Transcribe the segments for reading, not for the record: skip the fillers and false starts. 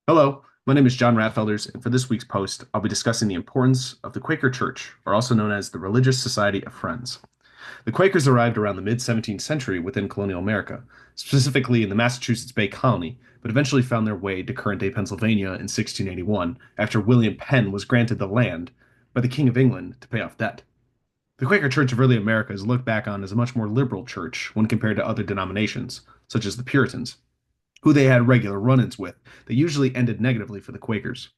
Hello, my name is John Ratfelders, and for this week's post, I'll be discussing the importance of the Quaker Church, or also known as the Religious Society of Friends. The Quakers arrived around the mid 17th century within colonial America, specifically in the Massachusetts Bay Colony, but eventually found their way to current day Pennsylvania in 1681 after William Penn was granted the land by the King of England to pay off debt. The Quaker Church of early America is looked back on as a much more liberal church when compared to other denominations, such as the Puritans, who they had regular run ins with that usually ended negatively for the Quakers.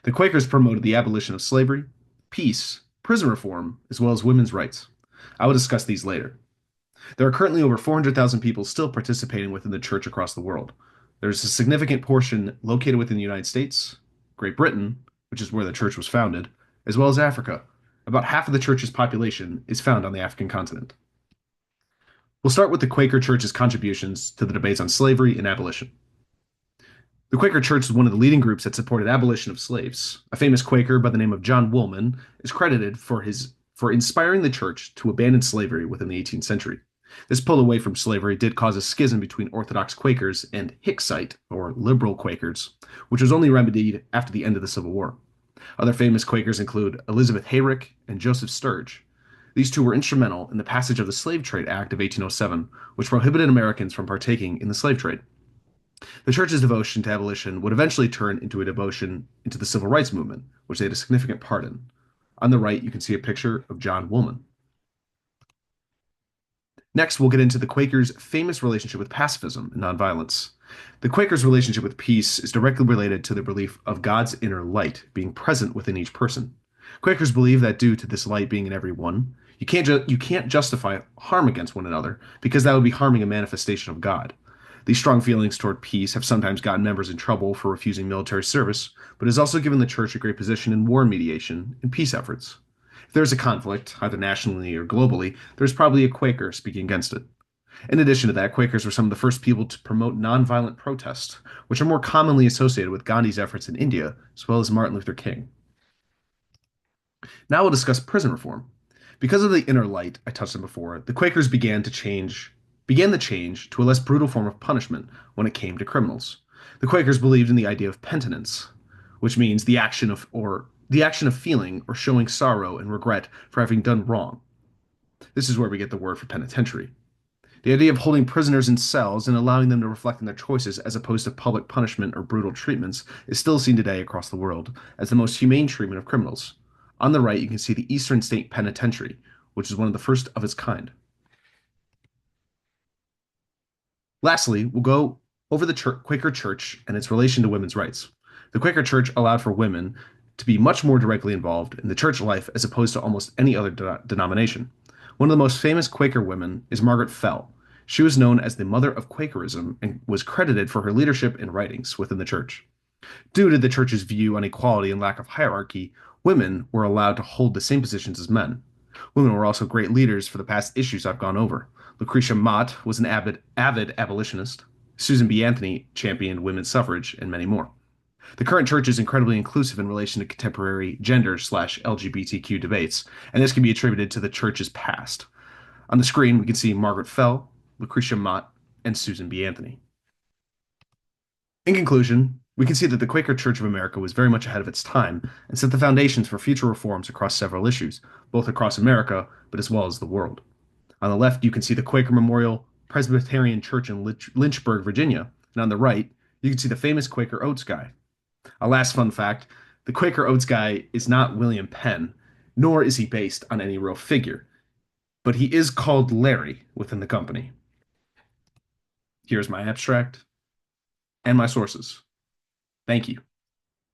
The Quakers promoted the abolition of slavery, peace, prison reform, as well as women's rights. I will discuss these later. There are currently over 400,000 people still participating within the church across the world. There's a significant portion located within the United States, Great Britain, which is where the church was founded, as well as Africa. About half of the church's population is found on the African continent. We'll start with the Quaker Church's contributions to the debates on slavery and abolition. The Quaker Church is one of the leading groups that supported abolition of slaves. A famous Quaker by the name of John Woolman is credited for inspiring the church to abandon slavery within the 18th century. This pull away from slavery did cause a schism between Orthodox Quakers and Hicksite, or liberal Quakers, which was only remedied after the end of the Civil War. Other famous Quakers include Elizabeth Hayrick and Joseph Sturge. These two were instrumental in the passage of the Slave Trade Act of 1807, which prohibited Americans from partaking in the slave trade. The church's devotion to abolition would eventually turn into a devotion into the civil rights movement, which they had a significant part in. On the right, you can see a picture of John Woolman. Next, we'll get into the Quakers' famous relationship with pacifism and nonviolence. The Quakers' relationship with peace is directly related to the belief of God's inner light being present within each person. Quakers believe that due to this light being in everyone, you can't justify harm against one another because that would be harming a manifestation of God. These strong feelings toward peace have sometimes gotten members in trouble for refusing military service, but has also given the church a great position in war mediation and peace efforts. If there is a conflict, either nationally or globally, there's probably a Quaker speaking against it. In addition to that, Quakers were some of the first people to promote nonviolent protest, which are more commonly associated with Gandhi's efforts in India, as well as Martin Luther King. Now we'll discuss prison reform. Because of the inner light I touched on before, the Quakers began the change to a less brutal form of punishment when it came to criminals. The Quakers believed in the idea of penitence, which means the action of feeling or showing sorrow and regret for having done wrong. This is where we get the word for penitentiary. The idea of holding prisoners in cells and allowing them to reflect on their choices as opposed to public punishment or brutal treatments is still seen today across the world as the most humane treatment of criminals. On the right, you can see the Eastern State Penitentiary, which is one of the first of its kind. Lastly, we'll go over the Quaker Church and its relation to women's rights. The Quaker Church allowed for women to be much more directly involved in the church life as opposed to almost any other denomination. One of the most famous Quaker women is Margaret Fell. She was known as the mother of Quakerism and was credited for her leadership and writings within the church. Due to the church's view on equality and lack of hierarchy, women were allowed to hold the same positions as men. Women were also great leaders for the past issues I've gone over. Lucretia Mott was an avid abolitionist. Susan B. Anthony championed women's suffrage, and many more. The current church is incredibly inclusive in relation to contemporary gender/LGBTQ debates, and this can be attributed to the church's past. On the screen, we can see Margaret Fell, Lucretia Mott, and Susan B. Anthony. In conclusion, we can see that the Quaker Church of America was very much ahead of its time and set the foundations for future reforms across several issues, both across America, but as well as the world. On the left, you can see the Quaker Memorial Presbyterian Church in Lynchburg, Virginia, and on the right, you can see the famous Quaker Oats guy. A last fun fact, the Quaker Oats guy is not William Penn, nor is he based on any real figure, but he is called Larry within the company. Here's my abstract and my sources. Thank you.